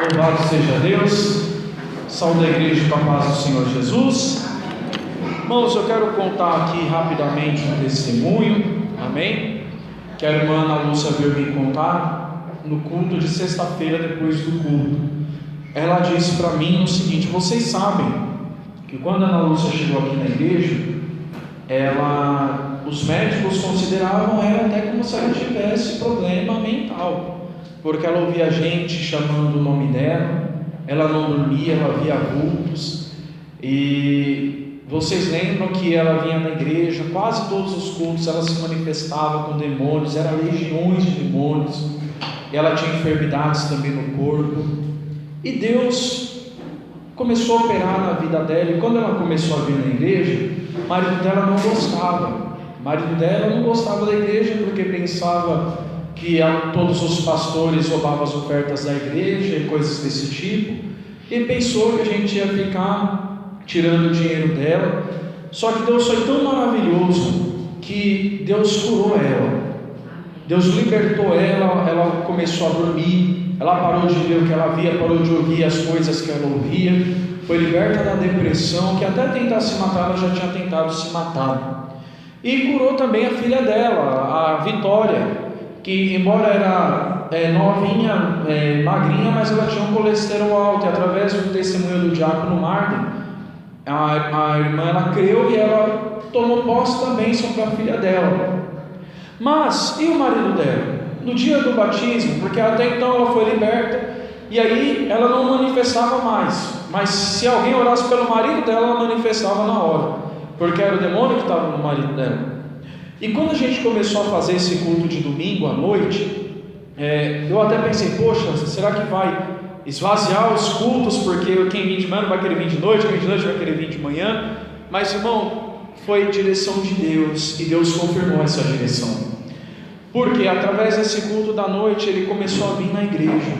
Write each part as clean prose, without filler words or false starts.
Louvado seja Deus. Saúde a igreja com a paz do Senhor Jesus. Irmãos, eu quero contar aqui rapidamente um testemunho, amém? Que a irmã Ana Lúcia veio me contar no culto de sexta-feira, depois do culto. Ela disse para mim o seguinte: vocês sabem que quando a Ana Lúcia chegou aqui na igreja, os médicos consideravam ela até como se ela tivesse problema mental, porque ela ouvia a gente chamando o nome dela, ela não dormia, ela via vultos. E vocês lembram que ela vinha na igreja, quase todos os cultos ela se manifestava com demônios, eram legiões de demônios, e ela tinha enfermidades também no corpo. E Deus começou a operar na vida dela, e quando ela começou a vir na igreja, o marido dela não gostava. O marido dela não gostava da igreja porque pensava que todos os pastores roubavam as ofertas da igreja e coisas desse tipo, e pensou que a gente ia ficar tirando o dinheiro dela. Só que Deus foi tão maravilhoso que Deus curou ela, Deus libertou ela. Ela começou a dormir, ela parou de ver o que ela via, parou de ouvir as coisas que ela ouvia, foi liberta da depressão, que até tentar se matar, ela já tinha tentado se matar. E curou também a filha dela, a Vitória, que embora era novinha, magrinha, mas ela tinha um colesterol alto, e através do testemunho do diácono Marden, a irmã ela creu e ela tomou posse da bênção para a filha dela. Mas e o marido dela? No dia do batismo, porque até então ela foi liberta, e aí ela não manifestava mais, mas se alguém orasse pelo marido dela, ela manifestava na hora, porque era o demônio que estava no marido dela. E quando a gente começou a fazer esse culto de domingo à noite, eu até pensei, poxa, será que vai esvaziar os cultos, porque quem vem de manhã não vai querer vir de noite, quem vem de noite vai querer vir de manhã? Mas irmão, foi direção de Deus, e Deus confirmou essa direção, porque através desse culto da noite ele começou a vir na igreja.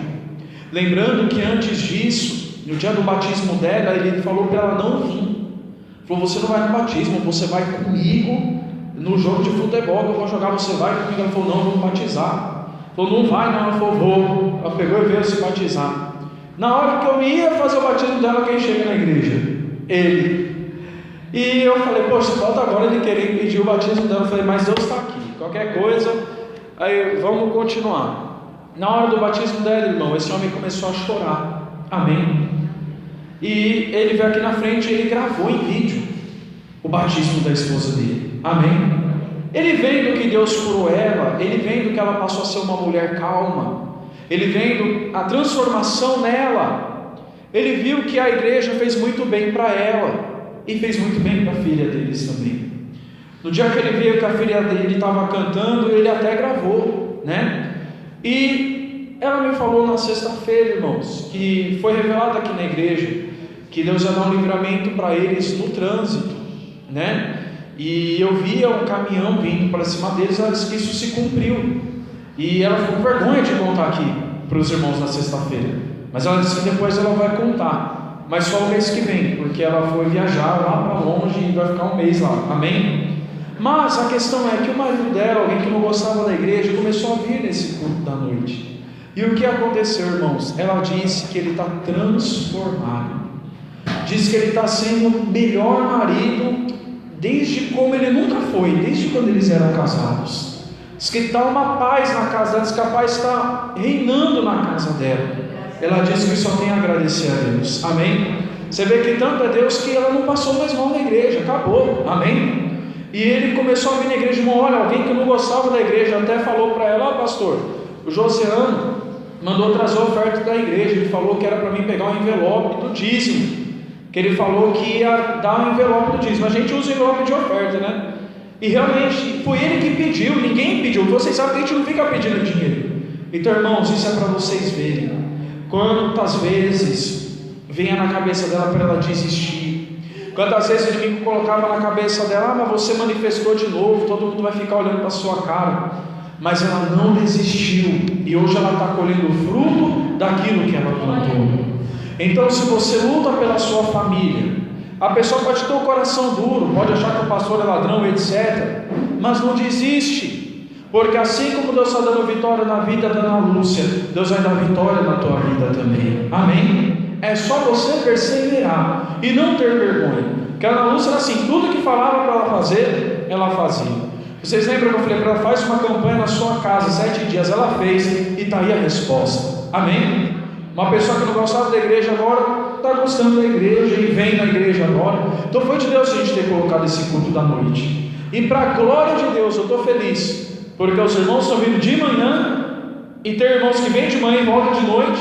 Lembrando que antes disso, no dia do batismo dela, ele falou para ela não vir. Falou: você não vai no batismo, você vai comigo no jogo de futebol que eu vou jogar, você vai comigo. Ela falou: não, vamos batizar. Falou: não vai não. Ela falou: vou. Ela pegou e veio se batizar. Na hora que eu ia fazer o batismo dela, quem chega na igreja? Ele. E eu falei: poxa, falta agora ele querer impedir o batismo dela. Eu falei: mas Deus está aqui, qualquer coisa, aí vamos continuar. Na hora do batismo dela, irmão, esse homem começou a chorar, amém? E ele veio aqui na frente e ele gravou em vídeo o batismo da esposa dele, amém? Ele vendo que Deus curou ela, ele vendo que ela passou a ser uma mulher calma, ele vendo a transformação nela, ele viu que a igreja fez muito bem para ela, e fez muito bem para a filha deles também. No dia que ele viu que a filha dele estava cantando, ele até gravou, né? E ela me falou na sexta-feira, irmãos, que foi revelado aqui na igreja que Deus ia dar um livramento para eles no trânsito, né? E eu via um caminhão vindo para cima deles. Ela disse que isso se cumpriu, e ela ficou com vergonha de contar aqui para os irmãos na sexta-feira, mas ela disse que depois ela vai contar, mas só o mês que vem, porque ela foi viajar lá para longe e vai ficar um mês lá, amém? Mas a questão é que o marido dela, alguém que não gostava da igreja, começou a vir nesse culto da noite. E o que aconteceu, irmãos? Ela disse que ele está transformado, diz que ele está sendo o melhor marido desde como ele nunca foi, desde quando eles eram casados. Diz que está uma paz na casa dela, diz que a paz está reinando na casa dela. Ela disse que só tem a agradecer a Deus, amém? Você vê que tanto é Deus que ela não passou mais mal na igreja, acabou, amém? E ele começou a vir na igreja. Irmão, olha, alguém que não gostava da igreja até falou para ela: pastor, o Josiano mandou trazer a oferta da igreja, ele falou que era para mim pegar um envelope do dízimo, que ele falou que ia dar um envelope do dízimo. A gente usa envelope de oferta, né? E realmente foi ele que pediu, ninguém pediu. Vocês sabem que a gente não fica pedindo dinheiro. Então, irmãos, isso é para vocês verem quantas vezes vinha na cabeça dela para ela desistir. Quantas vezes o inimigo colocava na cabeça dela: mas você manifestou de novo, todo mundo vai ficar olhando para a sua cara. Mas ela não desistiu, e hoje ela está colhendo o fruto daquilo que ela plantou. Então, se você luta pela sua família, a pessoa pode ter o coração duro, pode achar que o pastor é ladrão, etc., mas não desiste. Porque assim como Deus está dando vitória na vida da Ana Lúcia, Deus vai dar vitória na tua vida também. Amém? É só você perseverar e não ter vergonha. Porque a Ana Lúcia era assim, tudo que falava para ela fazer, ela fazia. Vocês lembram que eu falei para ela, faz uma campanha na sua casa, 7 dias, ela fez e está aí a resposta. Amém? Uma pessoa que não gostava da igreja agora, está gostando da igreja e vem na igreja agora. Então foi de Deus a gente ter colocado esse culto da noite. E para a glória de Deus, eu estou feliz, porque os irmãos estão vindo de manhã, e tem irmãos que vêm de manhã e voltam de noite,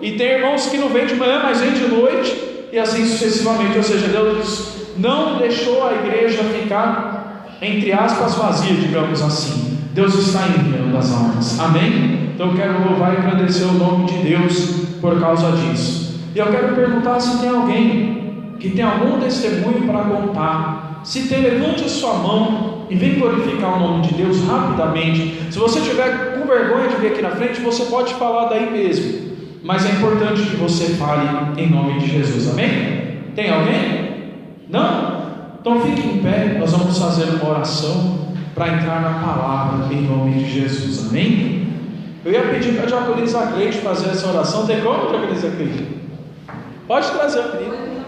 e tem irmãos que não vêm de manhã, mas vêm de noite, e assim sucessivamente. Ou seja, Deus não deixou a igreja ficar, entre aspas, vazia, digamos assim. Deus está enviando as almas. Amém? Então eu quero louvar e agradecer o nome de Deus por causa disso. E eu quero perguntar se tem alguém que tem algum testemunho para contar. Se tem, levante a sua mão e vem glorificar o nome de Deus rapidamente. Se você tiver com vergonha de vir aqui na frente, você pode falar daí mesmo, mas é importante que você fale em nome de Jesus. Amém? Tem alguém? Não? Então fique em pé, nós vamos fazer uma oração para entrar na palavra em nome de Jesus. Amém? Eu ia pedir para a diaconisa Cleide fazer essa oração. Tem como, diaconisa Cleide? Pode trazer o menino.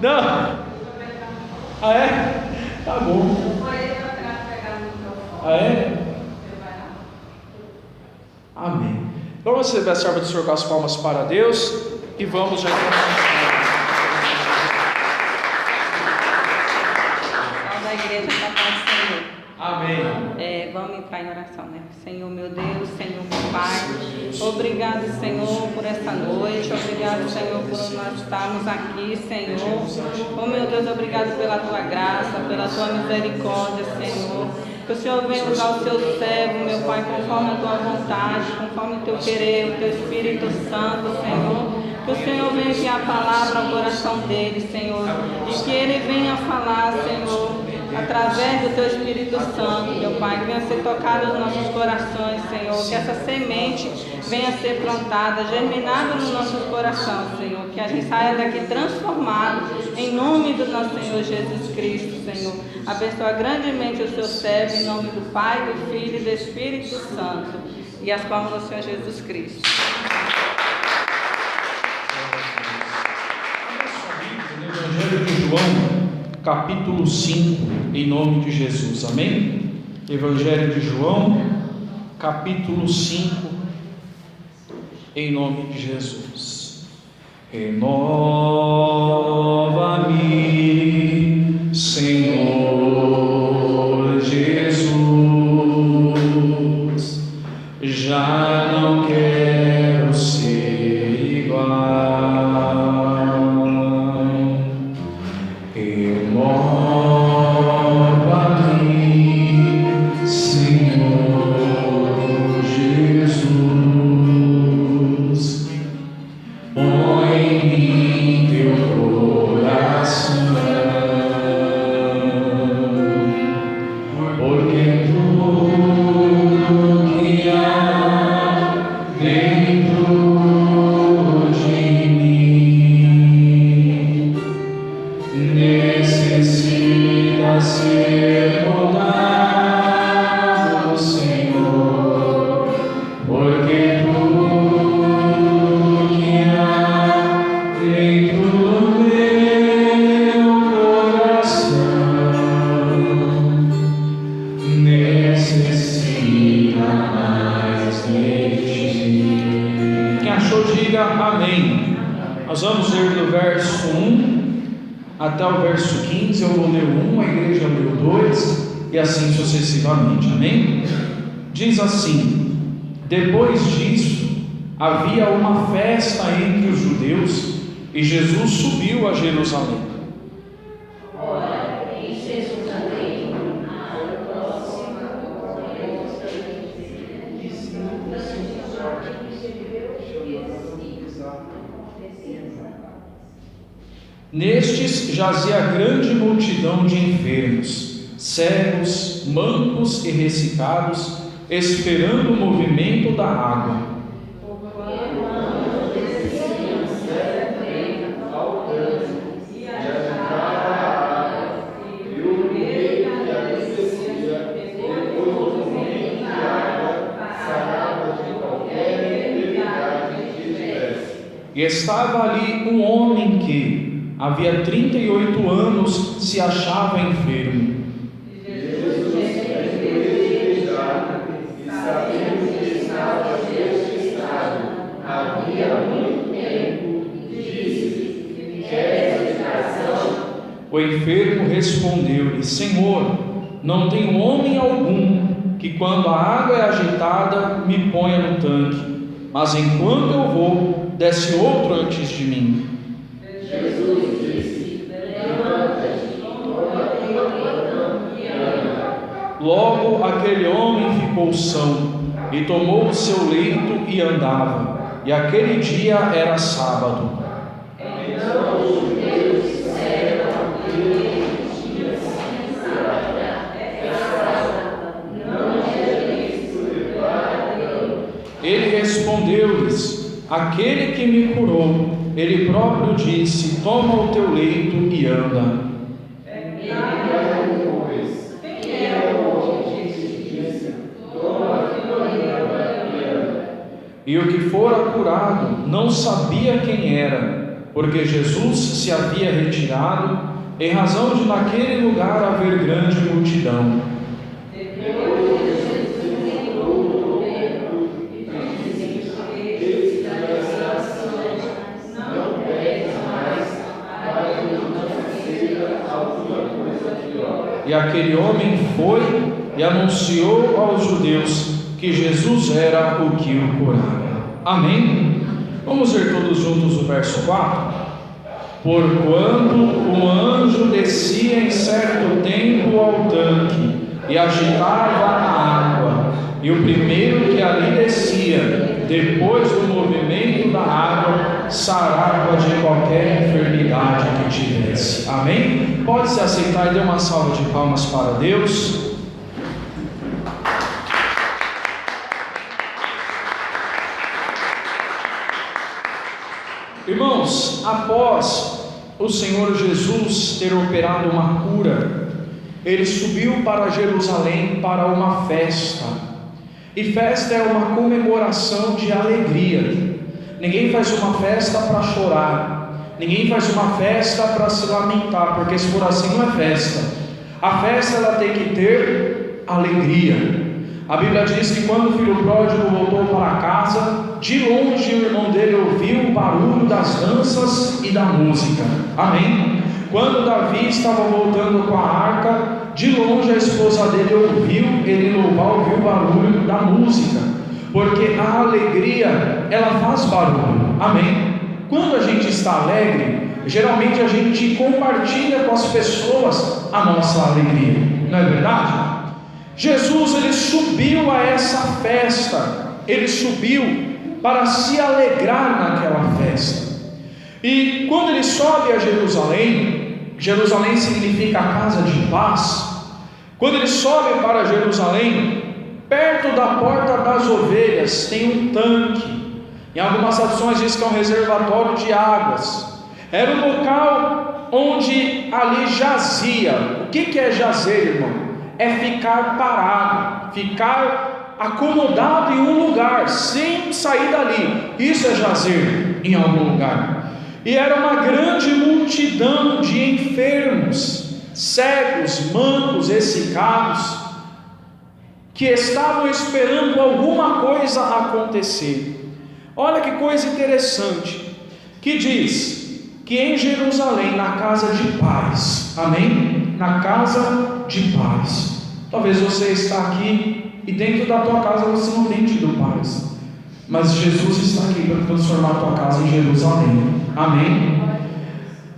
Não? Ah, é? Tá bom. Ah, é? Amém. Vamos receber a serva do Senhor com as palmas para Deus e vamos já entrar da igreja da paz do Senhor. Amém. Vamos entrar em oração, né? Senhor meu Deus, Senhor meu Pai, obrigado, Senhor, por essa noite, obrigado, Senhor, por nós estarmos aqui, Senhor. Oh meu Deus, obrigado pela tua graça, pela tua misericórdia, Senhor. Que o Senhor venha usar o seu servo, meu Pai, conforme a tua vontade, conforme o teu querer, o teu Espírito Santo, Senhor. Que o Senhor venha enviar a palavra ao coração dele, Senhor, e que ele venha falar, Senhor, através do teu Espírito Santo, meu Pai, que venha ser tocado nos nossos corações, Senhor, que essa semente venha ser plantada, germinada no nosso coração, Senhor, que a gente saia daqui transformado, em nome do nosso Senhor Jesus Cristo, Senhor. Abençoa grandemente o seu servo, em nome do Pai, do Filho e do Espírito Santo, e as palmas do Senhor Jesus Cristo. Evangelho de João, capítulo 5, em nome de Jesus. Amém? Evangelho de João, capítulo 5, em nome de Jesus. Renova-me, Senhor Jesus, já não quero ser igual. Até o verso 15, eu vou ler o 1, a igreja leu o 2, e assim sucessivamente, amém? Diz assim: depois disso, havia uma festa entre os judeus, e Jesus subiu a Jerusalém. Nestes jazia grande multidão de enfermos, cegos, mancos e ressecados, esperando o movimento da água. E estava ali um homem que havia 38 anos se achava enfermo. O enfermo respondeu-lhe: Senhor, não tenho homem algum que, quando a água é agitada, me ponha no tanque, mas enquanto eu vou, desce outro antes de mim. Jesus disse: levanta-te, toma a tua cama e anda. Logo aquele homem ficou são, e tomou o seu leito e andava. E aquele dia era sábado. Então os judeus disseram a ele que tinha sido não é lícito levar a Deus. Ele respondeu-lhes: aquele que me curou, ele próprio disse: toma o teu leito e anda. E o que fora curado não sabia quem era, porque Jesus se havia retirado, em razão de naquele lugar haver grande multidão. E aquele homem foi e anunciou aos judeus que Jesus era o que o curava. Amém? Vamos ler todos juntos o verso 4. Porquanto um anjo descia em certo tempo ao tanque e agitava a água, e o primeiro que ali descia, depois do movimento da água, sarava de qualquer enfermidade que tivesse. Amém? Pode se aceitar e dê uma salva de palmas para Deus. Irmãos, após o Senhor Jesus ter operado uma cura, ele subiu para Jerusalém para uma festa. E festa é uma comemoração de alegria. Ninguém faz uma festa para chorar, ninguém faz uma festa para se lamentar, porque se for assim não é festa. A festa ela tem que ter alegria. A Bíblia diz que quando o filho pródigo voltou para casa, de longe o irmão dele ouviu o barulho das danças e da música. Amém? Quando Davi estava voltando com a arca, de longe a esposa dele ouviu ele louvar, ouviu o barulho da música, porque a alegria ela faz barulho. Amém? Quando a gente está alegre, geralmente a gente compartilha com as pessoas a nossa alegria, não é verdade? Jesus ele subiu a essa festa, ele subiu para se alegrar naquela festa. E quando ele sobe a Jerusalém, Jerusalém significa a casa de paz. Quando ele sobe para Jerusalém, perto da porta das ovelhas tem um tanque. Em algumas traduções diz que é um reservatório de águas. Era um local onde ali jazia. O que é jazer, irmão? É ficar parado, ficar acomodado em um lugar, sem sair dali. Isso é jazer em algum lugar. E era uma grande multidão de enfermos, cegos, mancos, exsicados, que estavam esperando alguma coisa acontecer. Olha que coisa interessante, que diz que em Jerusalém, na casa de paz, amém? Na casa de paz. Talvez você está aqui e dentro da tua casa você não tem tido paz, mas Jesus está aqui para transformar a tua casa em Jerusalém. Amém?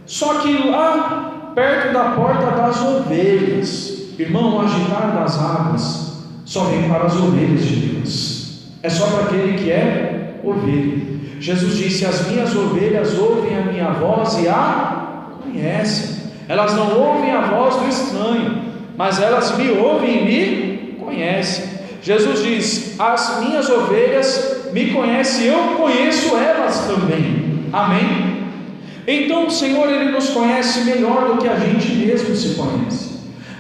Só que lá perto da porta das ovelhas, irmão, o agitar das águas só vem para as ovelhas de Deus. É só para aquele que é ovelha. Jesus disse: as minhas ovelhas ouvem a minha voz e a conhecem. Elas não ouvem a voz do estranho, mas elas me ouvem e me conhecem. Jesus diz: as minhas ovelhas me conhecem, eu conheço elas também. Amém? Então o Senhor ele nos conhece melhor do que a gente mesmo se conhece.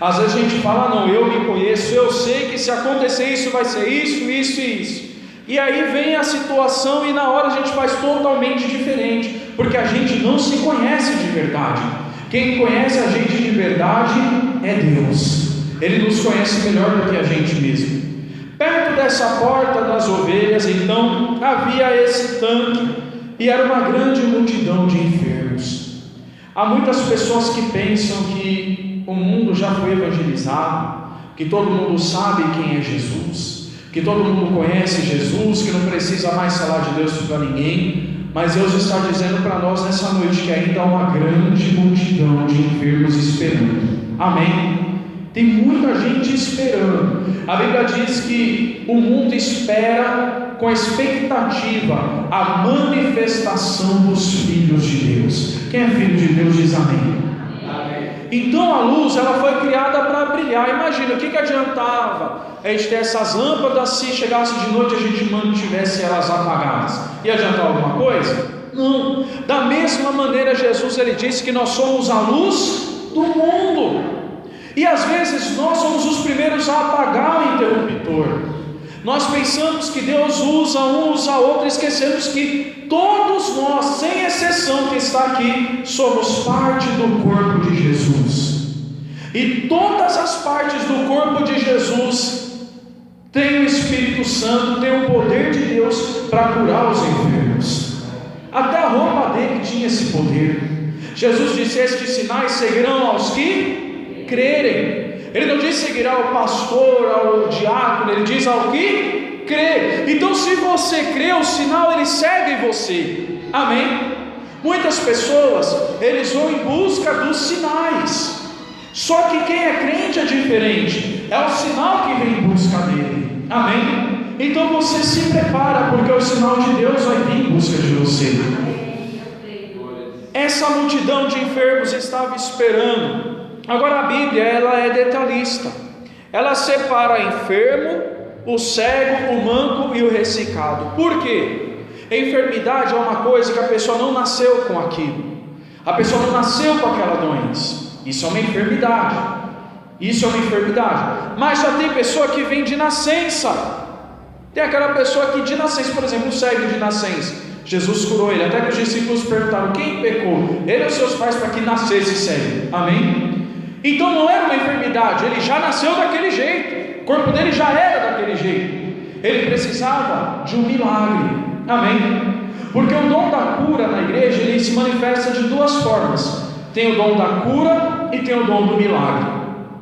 Às vezes a gente fala: não, eu me conheço, eu sei que se acontecer isso vai ser isso, isso e isso. E aí vem a situação e na hora a gente faz totalmente diferente, porque a gente não se conhece de verdade. Quem conhece a gente de verdade é Deus. Ele nos conhece melhor do que a gente mesmo. Perto dessa porta das ovelhas, então, havia esse tanque, e era uma grande multidão de enfermos. Há muitas pessoas que pensam que o mundo já foi evangelizado, que todo mundo sabe quem é Jesus, que todo mundo conhece Jesus, que não precisa mais falar de Deus para ninguém. Mas Deus está dizendo para nós nessa noite que ainda há uma grande multidão de enfermos esperando. Amém? Tem muita gente esperando. A Bíblia diz que o mundo espera com expectativa a manifestação dos filhos de Deus. Quem é filho de Deus diz amém. Então a luz, ela foi criada para brilhar. Imagina, o que adiantava a gente ter essas lâmpadas se chegasse de noite e a gente mantivesse elas apagadas? Ia adiantar alguma coisa? Não. Da mesma maneira, Jesus, ele disse que nós somos a luz do mundo. E às vezes nós somos os primeiros a apagar o interruptor. Nós pensamos que Deus usa um, usa outro, esquecemos que todos nós, sem exceção que está aqui, somos parte do corpo de Jesus. E todas as partes do corpo de Jesus têm o Espírito Santo, têm o poder de Deus para curar os enfermos. Até a roupa dele tinha esse poder. Jesus disse: estes sinais seguirão aos que crerem. Ele não diz seguirá ao pastor, ao diácono, ele diz ao que crê. Então, se você crê, o sinal ele segue você. Amém? Muitas pessoas, eles vão em busca dos sinais. Só que quem é crente é diferente. É o sinal que vem em busca dele. Amém? Então você se prepara, porque o sinal de Deus vai vir em busca de você. Essa multidão de enfermos estava esperando. Agora a Bíblia, ela é detalhista. Ela separa enfermo, o cego, o manco e o ressecado. Por quê? A enfermidade é uma coisa que a pessoa não nasceu com aquilo. A pessoa não nasceu com aquela doença. Isso é uma enfermidade. Isso é uma enfermidade. Mas já tem pessoa que vem de nascença. Tem aquela pessoa que de nascença, por exemplo, o cego de nascença, Jesus curou ele. Até que os discípulos perguntaram: quem pecou? Ele ou seus pais para que nascesse cego? Amém? Então não era uma enfermidade, ele já nasceu daquele jeito, o corpo dele já era daquele jeito, ele precisava de um milagre. Amém? Porque o dom da cura na igreja, ele se manifesta de duas formas: tem o dom da cura e tem o dom do milagre.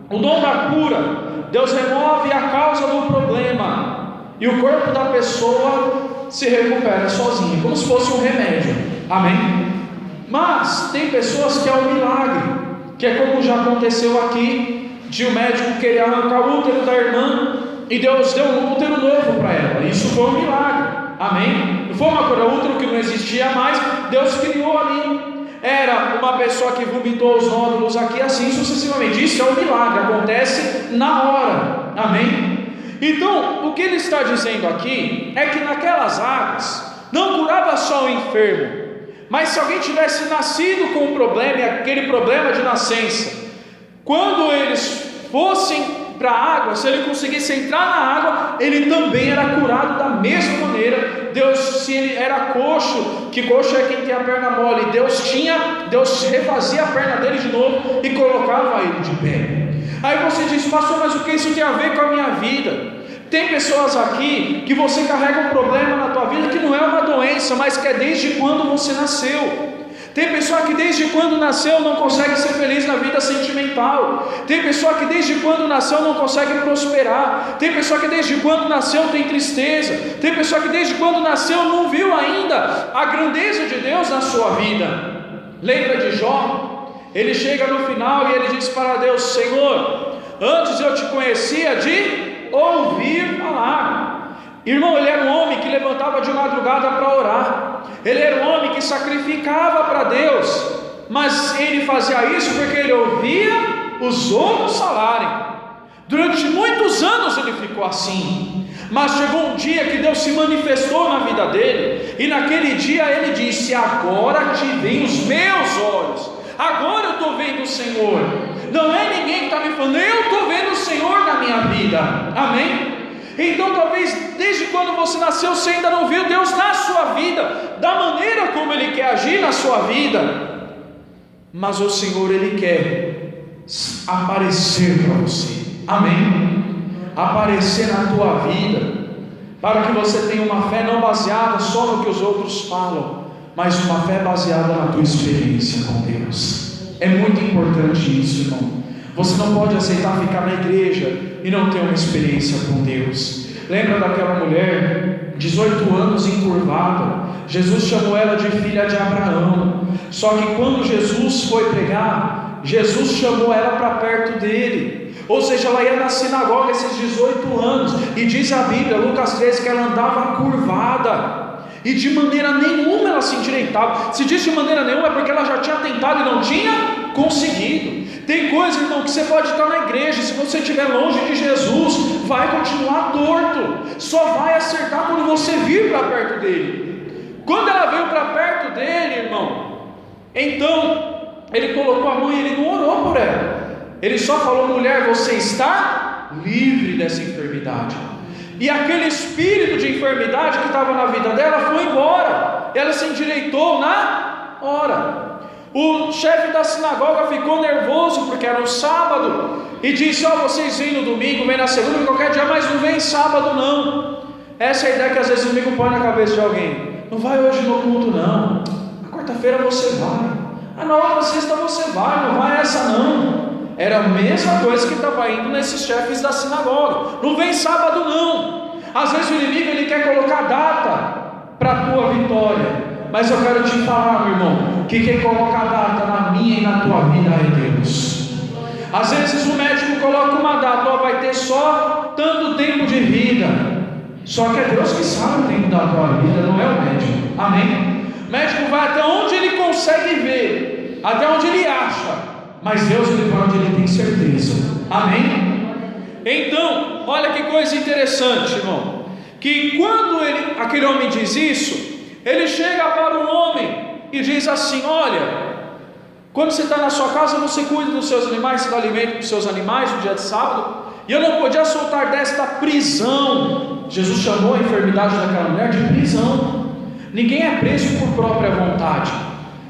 O dom da cura, Deus remove a causa do problema e o corpo da pessoa se recupera sozinho, como se fosse um remédio. Amém? Mas tem pessoas que é o milagre, que é como já aconteceu aqui, de um médico querer arrancar o útero da irmã, e Deus deu um útero novo para ela. Isso foi um milagre. Amém? Não foi uma cura, útero que não existia mais, Deus criou ali. Era uma pessoa que vomitou os nódulos aqui, assim sucessivamente. Isso é um milagre, acontece na hora. Amém? Então, o que ele está dizendo aqui é que naquelas águas não curava só o enfermo, mas se alguém tivesse nascido com um problema, e aquele problema de nascença, quando eles fossem para a água, se ele conseguisse entrar na água, ele também era curado da mesma maneira. Deus, se ele era coxo, que coxo é quem tem a perna mole, Deus refazia a perna dele de novo e colocava ele de pé. Aí você diz: pastor, mas o que isso tem a ver com a minha vida? Tem pessoas aqui que você carrega um problema na tua vida que não é uma doença, mas que é desde quando você nasceu. Tem pessoa que desde quando nasceu não consegue ser feliz na vida sentimental. Tem pessoa que desde quando nasceu não consegue prosperar. Tem pessoa que desde quando nasceu tem tristeza. Tem pessoa que desde quando nasceu não viu ainda a grandeza de Deus na sua vida. Lembra de Jó? Ele chega no final e ele diz para Deus: Senhor, antes eu te conhecia de ouvir falar. Irmão, ele era um homem que levantava de madrugada para orar. Ele era um homem que sacrificava para Deus. Mas ele fazia isso porque ele ouvia os outros falarem. Durante muitos anos ele ficou assim. Mas chegou um dia que Deus se manifestou na vida dele. E naquele dia ele disse: agora te veem os meus olhos. Agora eu estou vendo o Senhor. Não é ninguém que está me falando, eu estou vendo o Senhor na minha vida. Amém? Então talvez desde quando você nasceu você ainda não viu Deus na sua vida, da maneira como Ele quer agir na sua vida, mas o Senhor Ele quer aparecer para você, amém? Aparecer na tua vida, para que você tenha uma fé não baseada só no que os outros falam, mas uma fé baseada na tua experiência com Deus. É muito importante isso, irmão. Você não pode aceitar ficar na igreja e não ter uma experiência com Deus. Lembra daquela mulher, 18 anos encurvada? Jesus chamou ela de filha de Abraão. Só que quando Jesus foi pregar, Jesus chamou ela para perto dele. Ou seja, ela ia na sinagoga esses 18 anos, e diz a Bíblia, Lucas 13, que ela andava curvada, e de maneira nenhuma ela se endireitava. Se diz de maneira nenhuma é porque ela já tinha tentado e não tinha conseguido. Tem coisa, irmão, que você pode estar na igreja, se você estiver longe de Jesus, vai continuar torto, só vai acertar quando você vir para perto dele. Quando ela veio para perto dele, irmão, então ele colocou a mão e ele não orou por ela. Ele só falou: mulher, você está livre dessa enfermidade. E aquele espírito de enfermidade que estava na vida dela foi embora. Ela se endireitou na hora. O chefe da sinagoga ficou nervoso porque era um sábado e disse: vocês vêm no domingo, vêm na segunda, qualquer dia, mas não vem sábado não. Essa é a ideia que às vezes o domingo põe na cabeça de alguém: não vai hoje no culto não, na quarta-feira você vai, na outra sexta você vai, não vai essa não. Era a mesma coisa que estava indo nesses chefes da sinagoga: não vem sábado não. Às vezes o inimigo ele quer colocar data para a tua vitória, mas eu quero te falar, meu irmão, que quem coloca a data na minha e na tua vida é Deus. Às vezes o médico coloca uma data: vai ter só tanto tempo de vida. Só que é Deus que sabe o tempo da tua vida, não é o médico, amém? O médico vai até onde ele consegue ver, até onde ele acha, mas Deus ele vai onde ele tem certeza, amém? Então, olha que coisa interessante, irmão, que quando aquele homem diz isso, ele chega para o homem e diz assim: olha, quando você está na sua casa, você cuida dos seus animais, você dá alimento para os seus animais no dia de sábado, e eu não podia soltar desta prisão. Jesus chamou a enfermidade daquela mulher de prisão. Ninguém é preso por própria vontade,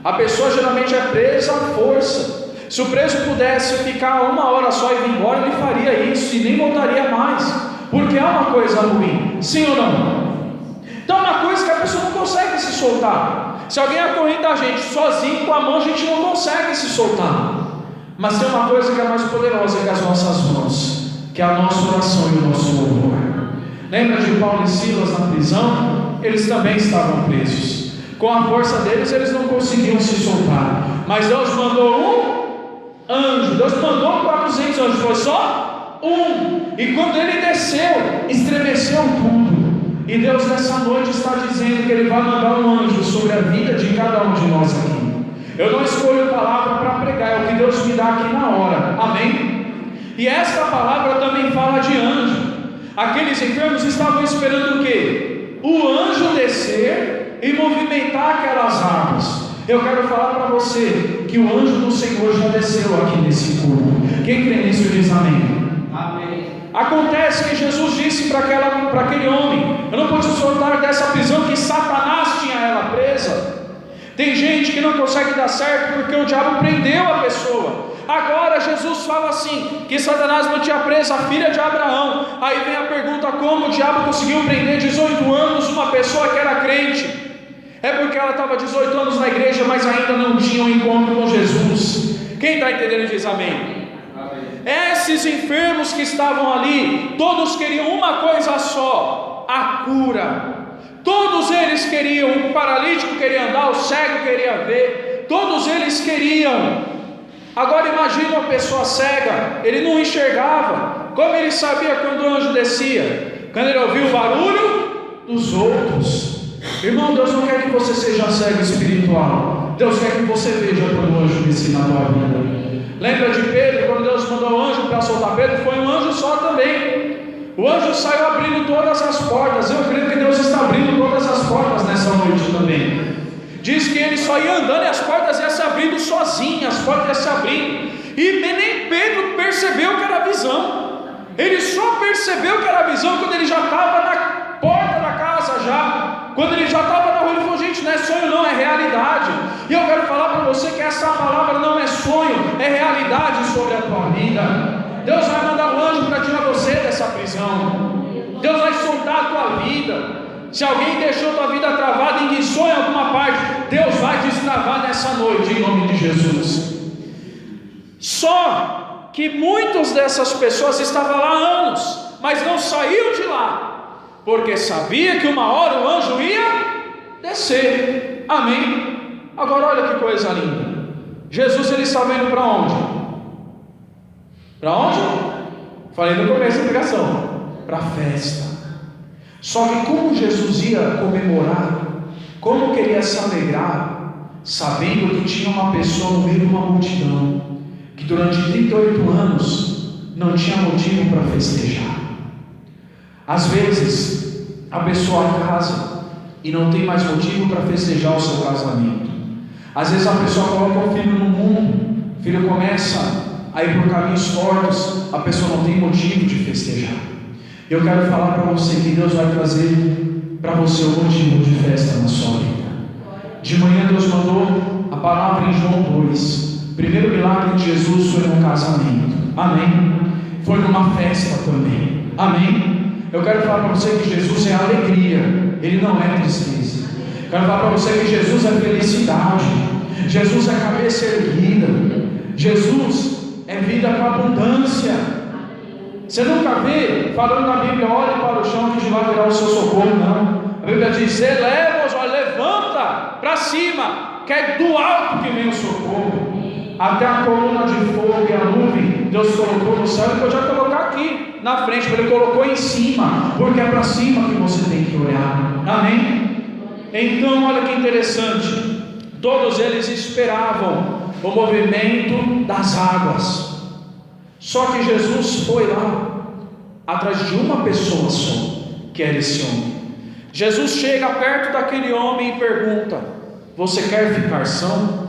a pessoa geralmente é presa à força. Se o preso pudesse ficar 1 hora só e vir embora, ele faria isso e nem voltaria mais, porque é uma coisa ruim, sim ou não? Então é uma coisa que a pessoa não consegue se soltar. Se alguém acorrenta a gente sozinho com a mão, a gente não consegue se soltar. Mas tem uma coisa que é mais poderosa que as nossas mãos, que é a nossa oração e o nosso louvor. Lembra de Paulo e Silas na prisão? Eles também estavam presos. Com a força deles, eles não conseguiam se soltar, mas Deus mandou um anjo. Deus mandou 400 anjos, foi só um. E quando ele desceu, estremeceu tudo. E Deus nessa noite está dizendo que Ele vai mandar um anjo sobre a vida de cada um de nós aqui. Eu não escolho palavra para pregar, é o que Deus me dá aqui na hora, amém? E esta palavra também fala de anjo. Aqueles enfermos estavam esperando o quê? O anjo descer e movimentar aquelas águas. Eu quero falar para você que o anjo do Senhor já desceu aqui nesse culto. Quem crê nisso diz amém. Amém. Acontece que Jesus disse para aquele homem: eu não pude soltar dessa prisão que Satanás tinha ela presa. Tem gente que não consegue dar certo porque o diabo prendeu a pessoa. Agora Jesus fala assim, que Satanás não tinha preso a filha de Abraão. Aí vem a pergunta: como o diabo conseguiu prender 18 anos uma pessoa que era crente? É porque ela estava 18 anos na igreja, mas ainda não tinha um encontro com Jesus. Quem está entendendo diz amém. Esses enfermos que estavam ali, todos queriam uma coisa só: a cura. Todos eles queriam. O paralítico queria andar, o cego queria ver, todos eles queriam. Agora imagine uma pessoa cega, ele não enxergava. Como ele sabia quando o anjo descia? Quando ele ouvia o barulho dos outros. Irmão, Deus não quer que você seja cego espiritual, Deus quer que você veja quando o anjo descer na tua vida. Lembra de Pedro, quando Deus mandou o anjo para soltar Pedro? Foi um anjo só também. O anjo saiu abrindo todas as portas. Eu creio que Deus está abrindo todas as portas nessa noite também. Diz que ele só ia andando e as portas iam se abrindo sozinhas, as portas iam se abrindo. E nem Pedro percebeu que era visão. Ele só percebeu que era visão quando ele já estava na porta da casa já. Quando ele já estava na rua, ele falou: gente, não é sonho não, é realidade. E eu quero falar para você que essa palavra não é sonho, é realidade sobre a tua vida. Deus vai mandar um anjo para tirar você dessa prisão. Deus vai sondar a tua vida. Se alguém deixou tua vida travada em sonho em alguma parte, Deus vai destravar nessa noite, em nome de Jesus. Só que muitas dessas pessoas estavam lá há anos, mas não saíam de lá, porque sabia que uma hora o anjo ia descer. Amém? Agora olha que coisa linda. Jesus, ele estava indo para onde? Para onde? Falei no começo da pregação. Para a festa. Só que como Jesus ia comemorar, como queria se alegrar, sabendo que tinha uma pessoa no meio de uma multidão, que durante 38 anos não tinha motivo para festejar. Às vezes a pessoa casa e não tem mais motivo para festejar o seu casamento. Às vezes a pessoa coloca o filho no mundo, o filho começa a ir por caminhos tortos, a pessoa não tem motivo de festejar. Eu quero falar para você que Deus vai trazer para você um motivo de festa na sua vida. De manhã Deus mandou a palavra em João 2. Primeiro milagre de Jesus foi num casamento. Amém? Foi numa festa também. Amém? Eu quero falar para você que Jesus é alegria, Ele não é tristeza. Eu quero falar para você que Jesus é felicidade, Jesus é cabeça erguida, Jesus é vida com abundância. Você nunca vê, falando na Bíblia, olhe para o chão que de lá virá o seu socorro, não. A Bíblia diz: eleva-os, levanta para cima, que é do alto que vem o socorro. Até a coluna de fogo e a nuvem, Deus colocou no céu, Ele podia colocar aqui na frente, mas Ele colocou em cima, porque é para cima que você tem que olhar. Amém? Então, olha que interessante, todos eles esperavam o movimento das águas. Só que Jesus foi lá atrás de uma pessoa só, que era esse homem. Jesus chega perto daquele homem e pergunta: você quer ficar são?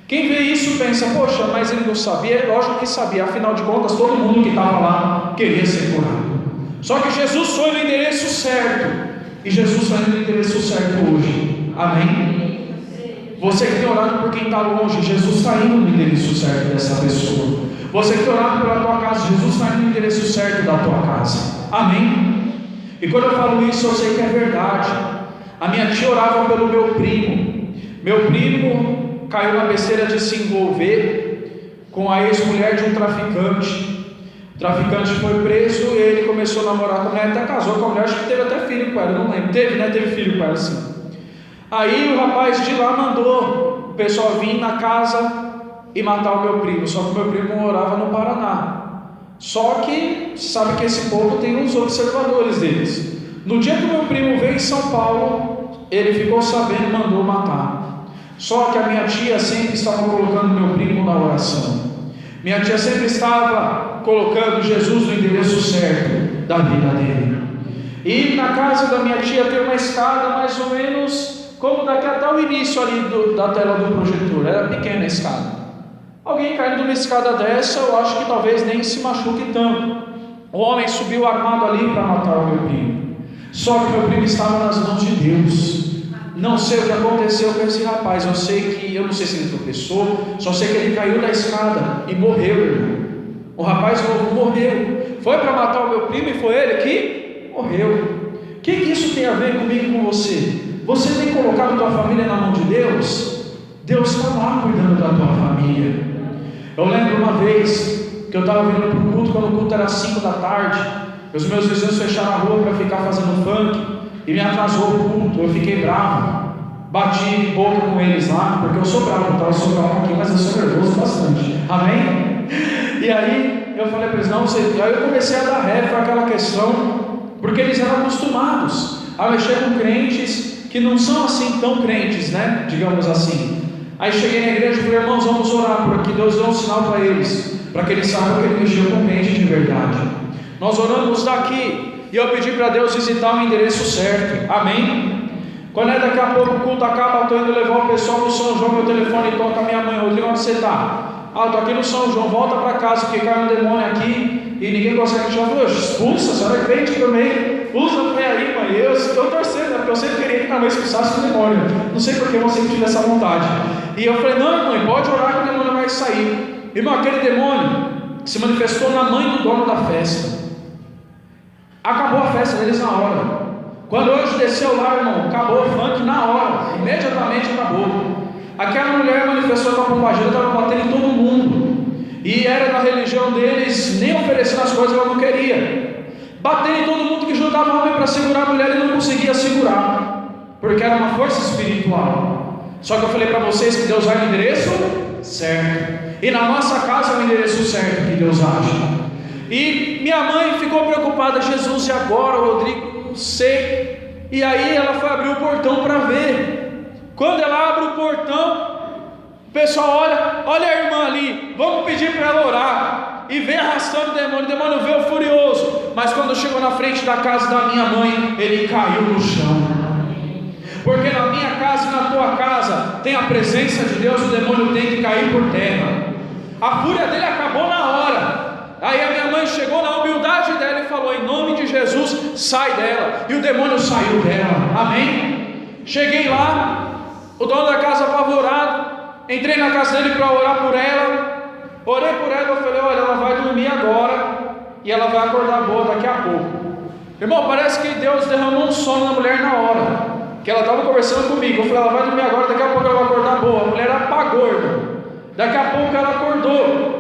Quem vê isso pensa: poxa, mas ele não sabia. Lógico que sabia, afinal de contas todo mundo que estava lá queria ser curado. Só que Jesus foi no endereço certo, e Jesus está no endereço certo hoje. Amém? Você que tem orado por quem está longe, Jesus está indo no endereço certo dessa pessoa. Você que tem orado pela tua casa, Jesus está indo no endereço certo da tua casa. Amém? E quando eu falo isso, eu sei que é verdade. A minha tia orava pelo meu primo. Meu primo caiu na besteira de se envolver com a ex-mulher de um traficante. O traficante foi preso e ele começou a namorar com a mulher, até casou com a mulher, acho que teve até filho com ela, não lembro. Teve filho com ela, sim. Aí o rapaz de lá mandou o pessoal vir na casa e matar o meu primo. Só que o meu primo morava no Paraná. Só que sabe que esse povo tem uns observadores deles. No dia que o meu primo veio em São Paulo, ele ficou sabendo e mandou matar. Só que a minha tia sempre estava colocando meu primo na oração. Minha tia sempre estava colocando Jesus no endereço certo da vida dele. E na casa da minha tia tem uma escada mais ou menos como daqui até o início ali da tela do projetor. Era pequena a escada. Alguém caindo numa escada dessa, eu acho que talvez nem se machuque tanto. O homem subiu armado ali para matar o meu primo. Só que meu primo estava nas mãos de Deus. Não sei o que aconteceu com esse rapaz. Eu não sei se ele tropeçou, só sei que ele caiu da escada e morreu, irmão. O rapaz novo morreu. Foi para matar o meu primo e foi ele que morreu. O que isso tem a ver comigo e com você? Você tem colocado a tua família na mão de Deus? Deus está lá cuidando da tua família. Eu lembro uma vez que eu estava vindo para o culto, quando o culto era 5 da tarde, os meus vizinhos fecharam a rua para ficar fazendo funk, e me atrasou o culto. Eu fiquei bravo, bati boca com eles lá, porque eu sou bravo, então eu sou bravo aqui, mas eu sou nervoso bastante, amém? E aí eu falei para eles: não, aí eu comecei a dar ré, foi aquela questão, porque eles eram acostumados a mexer com crentes que não são assim tão crentes, né, digamos assim. Aí cheguei na igreja e falei: irmãos, vamos orar, porque Deus deu um sinal para eles, para que eles saibam que Ele mexeu com crente de verdade. Nós oramos daqui, e eu pedi para Deus visitar o endereço certo, amém? Quando é daqui a pouco o culto acaba, eu estou indo levar o pessoal no São João, meu telefone toca, minha mãe: Rodrigo, onde você está? Estou aqui no São João, volta para casa, porque caiu um demônio aqui, e ninguém consegue tirar. Falou, expulsa, a senhora é crente também. Usa fé aí, mãe. Eu estou torcendo, porque eu sempre queria que minha mãe expulsasse o demônio. Não sei porque eu sempre tive essa vontade. E eu falei, não, mãe, pode orar que o demônio vai sair. Irmão, aquele demônio se manifestou na mãe do dono da festa. Acabou a festa deles na hora. Quando o anjo desceu lá, irmão, acabou o funk na hora. Imediatamente acabou. Aquela mulher manifestou com a pombagira, estava batendo em todo mundo. E era da religião deles, nem oferecendo as coisas ela não queria. Batendo em todo mundo que juntava homem para segurar a mulher e não conseguia segurar, porque era uma força espiritual. Só que eu falei para vocês que Deus vai no endereço certo, e na nossa casa é o endereço certo que Deus age. E minha mãe ficou preocupada, Jesus, e agora, Rodrigo, não sei. E aí ela foi abrir o portão para ver. Quando ela abre o portão, o pessoal olha a irmã ali, vamos pedir para ela orar. E vem arrastando o demônio veio furioso. Mas quando chegou na frente da casa da minha mãe, ele caiu no chão. Porque na minha casa e na tua casa tem a presença de Deus, o demônio tem que cair por terra. A fúria dele acabou na hora. Aí a minha mãe chegou na humildade dela e falou, em nome de Jesus, sai dela. E o demônio saiu dela, amém? Cheguei lá, o dono da casa apavorado, entrei na casa dele para orar por ela. Orei por ela, eu falei, olha, ela vai dormir agora e ela vai acordar boa daqui a pouco. Irmão, parece que Deus derramou um sono na mulher na hora, que ela estava conversando comigo. Eu falei, ela vai dormir agora, daqui a pouco ela vai acordar boa. A mulher apagou, irmão. Daqui a pouco ela acordou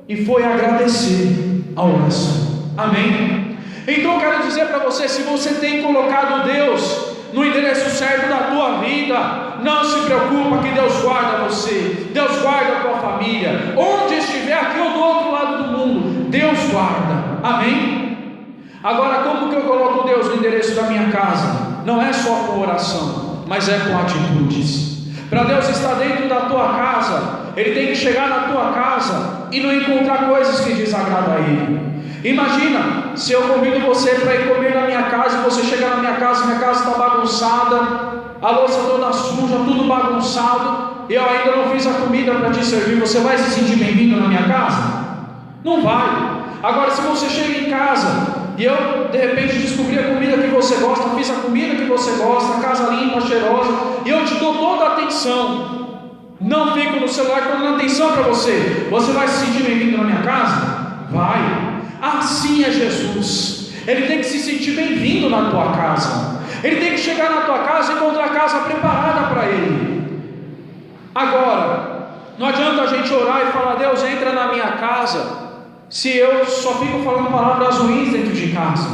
e foi agradecer a oração, amém? Então eu quero dizer para você, se você tem colocado Deus no endereço certo da tua vida, não se preocupa que Deus guarda você, Deus guarda a tua família, onde estiver, aqui ou do outro lado do mundo, Deus guarda, amém? Agora, como que eu coloco Deus no endereço da minha casa? Não é só com oração, mas é com atitudes. Para Deus estar dentro da tua casa, Ele tem que chegar na tua casa e não encontrar coisas que desagradam a Ele. Imagina, se eu convido você para ir comer na minha casa, e você chegar na minha casa está bagunçada, a louça toda suja, tudo bagunçado, e eu ainda não fiz a comida para te servir, você vai se sentir bem-vindo na minha casa? Não vai. Agora, se você chega em casa, e eu de repente descobri a comida que você gosta, fiz a comida que você gosta, a casa limpa, cheirosa, e eu te dou toda a atenção, não fico no celular dando atenção para você, você vai se sentir bem-vindo na minha casa? Vai. Assim é Jesus. Ele tem que se sentir bem-vindo na tua casa. Ele tem que chegar na tua casa e encontrar a casa preparada para Ele. Agora, não adianta a gente orar e falar, Deus, entra na minha casa, se eu só fico falando palavras ruins dentro de casa.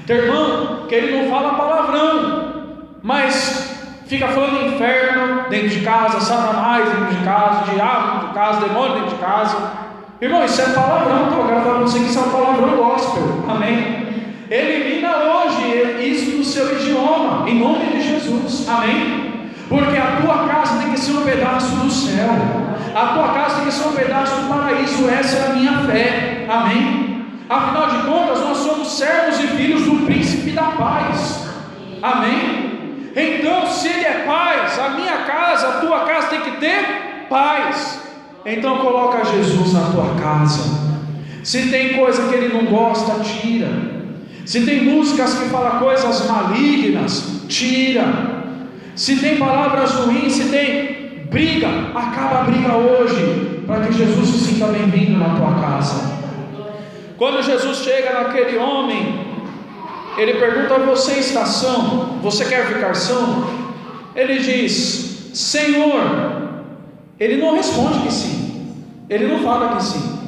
Tem irmão que ele não fala palavrão, mas fica falando inferno dentro de casa, satanás dentro de casa, diabo dentro de casa, demônio dentro de casa. Irmão, isso é palavrão, então eu quero falar para você que isso é um palavrão gospel, amém? Elimina hoje isso do seu idioma, em nome de Jesus, amém? Porque a tua casa tem que ser um pedaço do céu, a tua casa tem que ser um pedaço do paraíso, essa é a minha fé, amém? Afinal de contas, nós somos servos e filhos do príncipe da paz, amém? Então, se Ele é paz, a minha casa, a tua casa tem que ter paz. Então coloca Jesus na tua casa. Se tem coisa que Ele não gosta, tira. Se tem músicas que falam coisas malignas, tira. Se tem palavras ruins, se tem briga, acaba a briga hoje, para que Jesus se sinta bem-vindo na tua casa. Quando Jesus chega naquele homem, Ele pergunta: você está são? Você quer ficar são? Ele diz: Senhor. Ele não responde que sim, ele não fala que sim.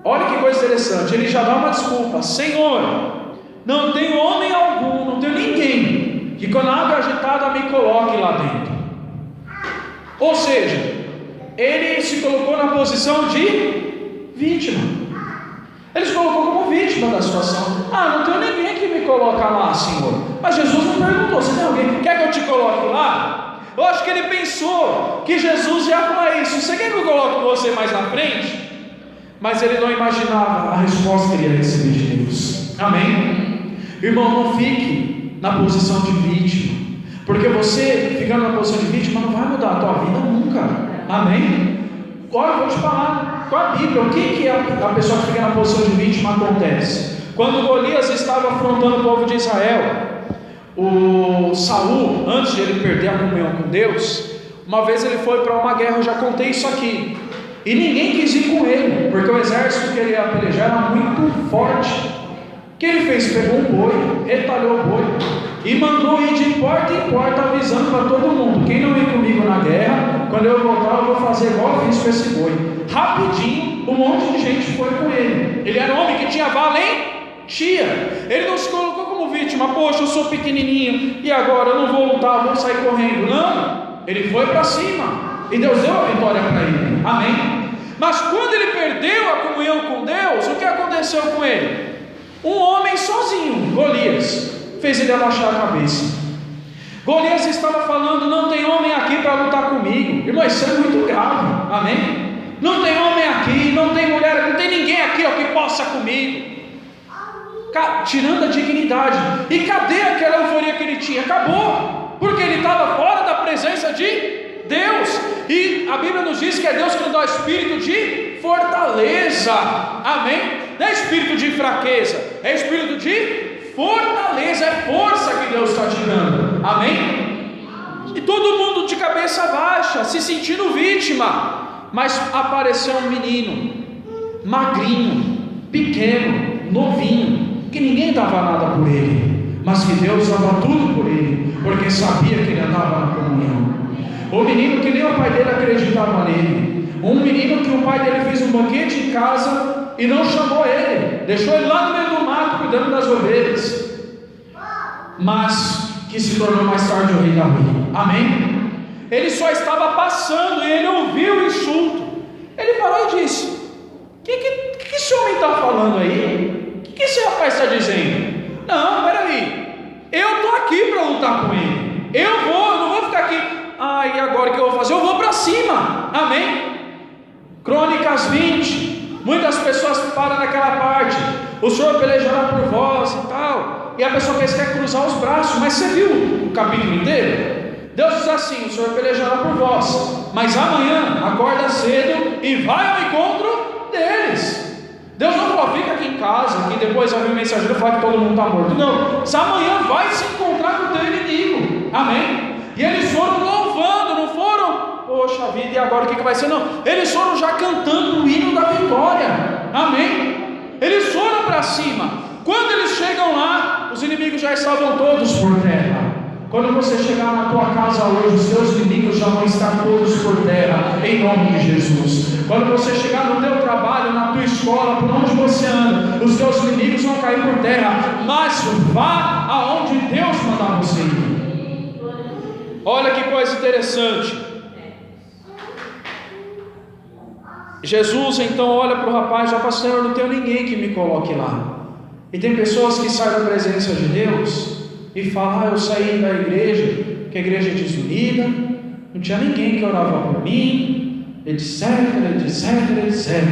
Olha que coisa interessante, ele já dá uma desculpa: Senhor, não tenho homem algum, não tenho ninguém que quando a água agitada me coloque lá dentro. Ou seja, ele se colocou na posição de vítima, ele se colocou como vítima da situação. Não tenho ninguém que me coloque lá, Senhor. Mas Jesus não perguntou: você tem alguém? Quer que eu te coloque lá? Eu acho que ele pensou que Jesus ia falar isso: você quer que eu coloque você mais na frente? Mas ele não imaginava a resposta que ele ia receber de Deus. Amém? Irmão, não fique na posição de vítima, porque você ficando na posição de vítima não vai mudar a tua vida nunca. Amém? Agora eu vou te falar, com a Bíblia. O que a pessoa que fica na posição de vítima acontece? Quando Golias estava afrontando o povo de Israel, o Saul, antes de ele perder a comunhão com Deus, uma vez ele foi para uma guerra, eu já contei isso aqui, e ninguém quis ir com ele, porque o exército que ele ia pelejar era muito forte. O que ele fez? Pegou um boi, retalhou o boi e mandou ir de porta em porta, avisando para todo mundo: quem não ir comigo na guerra, quando eu voltar eu vou fazer igual eu fiz com esse boi. Rapidinho, um monte de gente foi com ele. Ele era um homem que tinha valentia. Ele não se colocou como vítima: poxa, eu sou pequenininho e agora eu não vou lutar, vou sair correndo. Não, ele foi para cima e Deus deu a vitória para ele. Amém? Mas quando ele perdeu a comunhão com Deus, o que aconteceu com ele? Um homem sozinho, Golias, fez ele abaixar a cabeça. Golias estava falando: não tem homem aqui para lutar comigo. Irmão, isso é muito grave. Amém? Não tem homem aqui, não tem mulher aqui, não tem ninguém aqui ó, que possa comigo. Tirando a dignidade. E cadê aquela euforia que ele tinha? Acabou, porque ele estava fora da presença de Deus. E a Bíblia nos diz que é Deus que nos dá o espírito de fortaleza. Amém? Não é espírito de fraqueza, é espírito de fortaleza, é força que Deus está te dando. Amém? E todo mundo de cabeça baixa, se sentindo vítima. Mas apareceu um menino, magrinho, pequeno, novinho, que ninguém dava nada por ele, mas que Deus dava tudo por ele, porque sabia que ele andava na comunhão. O menino que nem o pai dele acreditava nele. Um menino que o pai dele fez um banquete em casa e não chamou ele, deixou ele lá no meio do mato cuidando das ovelhas, mas que se tornou mais tarde o rei Davi. Amém? Ele só estava passando e ele ouviu o insulto. Ele parou e disse: o que esse homem está falando aí? O que esse rapaz está dizendo? Não, peraí, eu estou aqui para lutar com ele. Eu não vou ficar aqui. E agora o que eu vou fazer? Eu vou para cima. Amém? Crônicas 20. Muitas pessoas param naquela parte: o Senhor pelejará por vós e tal. E a pessoa pensa que quer cruzar os braços. Mas você viu o capítulo inteiro? Deus diz assim: o Senhor pelejará por vós, mas amanhã acorda cedo e vai ao encontro deles. Deus não falou: fica aqui em casa, que depois vai vir o mensageiro e falar que todo mundo está morto. Não, amanhã vai se encontrar com o teu inimigo. Amém? E eles foram louvando, não foram: poxa vida, e agora o que vai ser? Não, eles foram já cantando o hino da vitória. Amém? Eles foram para cima. Quando eles chegam lá, os inimigos já estavam todos por terra. Quando você chegar na tua casa hoje, os seus inimigos já vão estar todos por terra, em nome de Jesus. Quando você chegar no teu trabalho, na tua escola, por onde você anda, os teus inimigos vão cair por terra. Mas vá aonde Deus mandar você ir. Olha que coisa interessante. Jesus então olha para o rapaz e já fala: Senhor, não tenho ninguém que me coloque lá. E tem pessoas que saem da presença de Deus e falam: eu saí da igreja, que a igreja é desunida, não tinha ninguém que orava por mim, etc, etc, etc.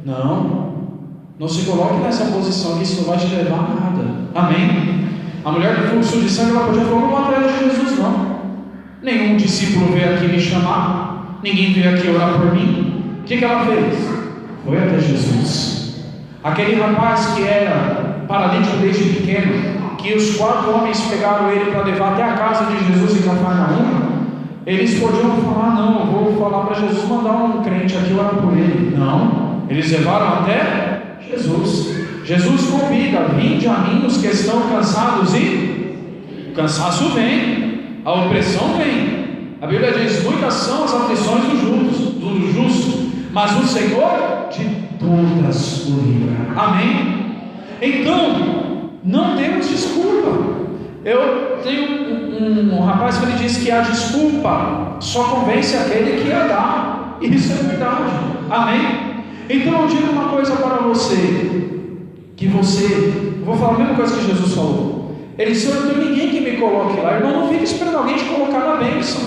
Não se coloque nessa posição, que isso não vai te levar a nada. Amém? A mulher do fluxo de sangue, ela podia falar: não vou atrás de Jesus não. Nenhum discípulo veio aqui me chamar, ninguém veio aqui orar por mim. O que ela fez? Foi até Jesus. Aquele rapaz que era paralítico desde pequeno, que os 4 homens pegaram ele para levar até a casa de Jesus em Cafarnaum, eles podiam falar: não, eu vou falar para Jesus mandar um crente aqui orar por ele. Não, eles levaram até Jesus. Jesus convida: vinde a mim os que estão cansados, e o cansaço vem, a opressão vem. A Bíblia diz: muitas são as aflições do justo, mas o Senhor de todas o livra. Amém? Então, não temos desculpa. Eu tenho um rapaz que ele diz que a desculpa só convence aquele que a dá. E isso é verdade. Amém? Então eu digo uma coisa para você, eu vou falar a mesma coisa que Jesus falou. Ele disse: eu não tenho ninguém que me coloque lá. Irmão, não fique esperando alguém te colocar na bênção.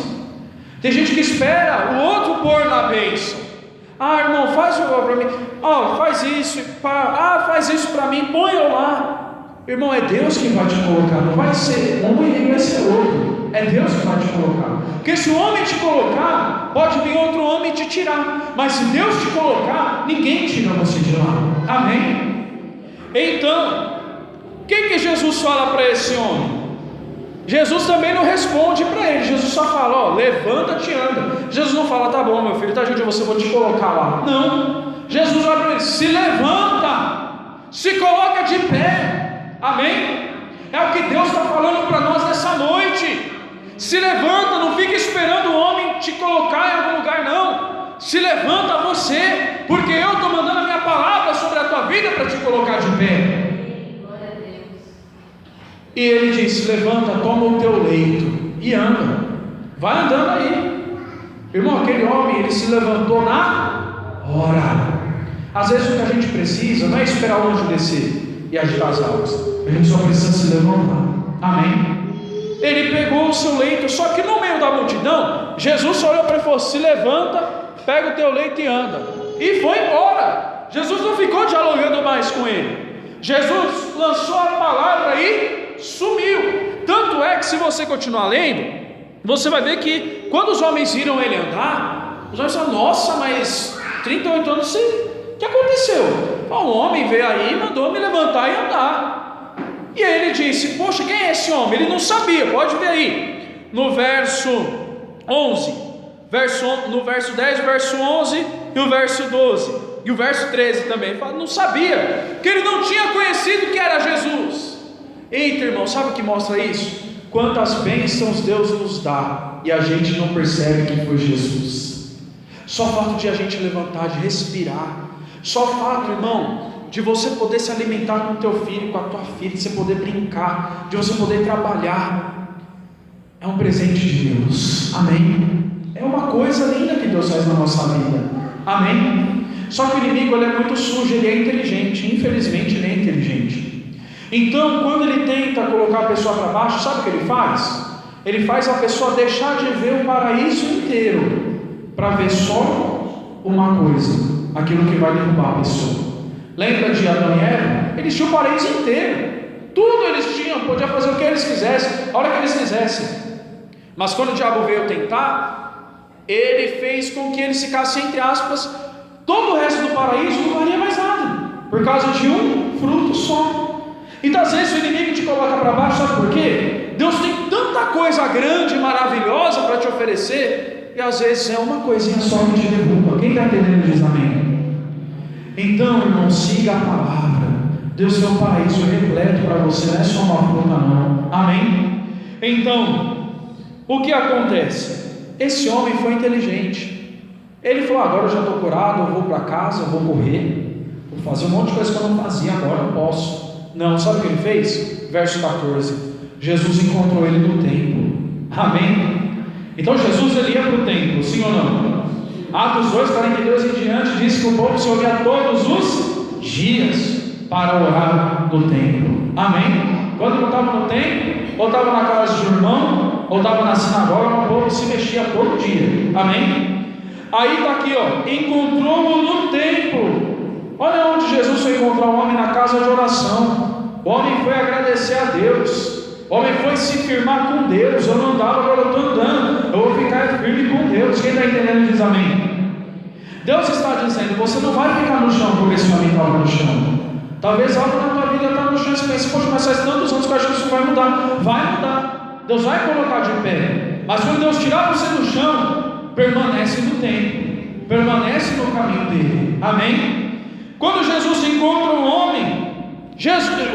Tem gente que espera o outro pôr na bênção. Irmão, faz igual para mim. Faz isso. Faz isso para mim. Põe eu lá. Irmão, é Deus que vai te colocar. Não vai ser um e nem vai ser outro. é Deus que vai te colocar. Porque se o homem te colocar, pode vir outro homem te tirar, mas se Deus te colocar, ninguém tira você de lá. Amém? Então, o que Jesus fala para esse homem? Jesus também não responde para ele. Jesus só fala, ó, levanta-te e anda. Jesus não fala, tá bom meu filho, tá junto de você, vou te colocar lá. Não, Jesus olha para ele, se levanta, se coloca de pé. Amém? É o que Deus está falando para nós nessa noite. Se levanta, não fica esperando o homem te colocar em algum lugar, não. Se levanta você, porque eu estou mandando a minha palavra sobre a tua vida para te colocar de pé. E ele disse, levanta, toma o teu leito e anda. Vai andando aí. Irmão, aquele homem, ele se levantou na hora. Às vezes o que a gente precisa não é esperar o anjo descer e agitar as águas. A gente só precisa se levantar. Amém? Ele pegou o seu leito, só que no meio da multidão, Jesus olhou para ele e falou, se levanta, pega o teu leito e anda. E foi embora. Jesus não ficou dialogando mais com ele. Jesus lançou a palavra e sumiu. Tanto é que se você continuar lendo, você vai ver que quando os homens viram ele andar, os homens falaram, nossa, mas 38 anos, o que aconteceu? Um homem veio aí e mandou me levantar e andar. E aí ele disse, poxa, quem é esse homem? Ele não sabia, pode ver aí no verso 11, no verso 10, o verso 11 e o verso 12 e o verso 13 também. Ele fala, não sabia, porque ele não tinha conhecido que era Jesus. Eita, irmão, sabe o que mostra isso? Quantas bênçãos Deus nos dá e a gente não percebe que foi Jesus. Só o fato de a gente levantar, de respirar, só o fato, irmão, de você poder se alimentar com o teu filho, com a tua filha, de você poder brincar, de você poder trabalhar, é um presente de Deus. Amém? É uma coisa linda que Deus faz na nossa vida. Amém? Só que o inimigo, ele é muito sujo, ele é inteligente. Infelizmente ele é inteligente. Então, quando ele tenta colocar a pessoa para baixo, sabe o que ele faz? Ele faz a pessoa deixar de ver o paraíso inteiro, para ver só uma coisa, aquilo que vai derrubar a pessoa. Lembra de Adão e Eva? Eles tinham o paraíso inteiro, tudo eles tinham, podiam fazer o que eles quisessem, a hora que eles quisessem. Mas quando o diabo veio tentar, ele fez com que eles ficassem, entre aspas, todo o resto do paraíso não valia mais nada, por causa de um fruto só. Então às vezes o inimigo te coloca para baixo, sabe por quê? Deus tem tanta coisa grande e maravilhosa para te oferecer, e às vezes é uma coisinha só que te derruba. Quem está entendendo diz amém? Então, irmão, siga a palavra. Deus tem um paraíso repleto para você, não é só uma fruta não. Amém? Então, o que acontece? Esse homem foi inteligente. Ele falou, agora eu já estou curado, eu vou para casa, eu vou correr, vou fazer um monte de coisa que eu não fazia, agora eu posso. Não, sabe o que ele fez? Verso 14, Jesus encontrou ele no templo. Amém? Então Jesus, ele ia para o templo, sim ou não? Atos 2, 42 em diante, diz que o povo se ouvia todos os dias para orar no templo. Amém? Quando não estava no templo, ou estava na casa de um irmão, ou estava na sinagoga, o povo se mexia todo dia. Amém? Aí está aqui, ó, encontrou-o no templo. Olha onde Jesus foi encontrar o homem, na casa de oração. O homem foi agradecer a Deus. O homem foi se firmar com Deus. Eu não andava, agora eu estou andando. Eu vou ficar firme com Deus. Quem está entendendo diz amém. Deus está dizendo, você não vai ficar no chão porque esse homem estava no chão. Talvez algo na tua vida está no chão e você pensa, poxa, mas faz tantos anos que eu acho que isso vai mudar. Vai mudar. Deus vai colocar de pé. Mas quando Deus tirar você do chão, permanece no tempo, permanece no caminho dele. Amém? Quando Jesus encontra um homem,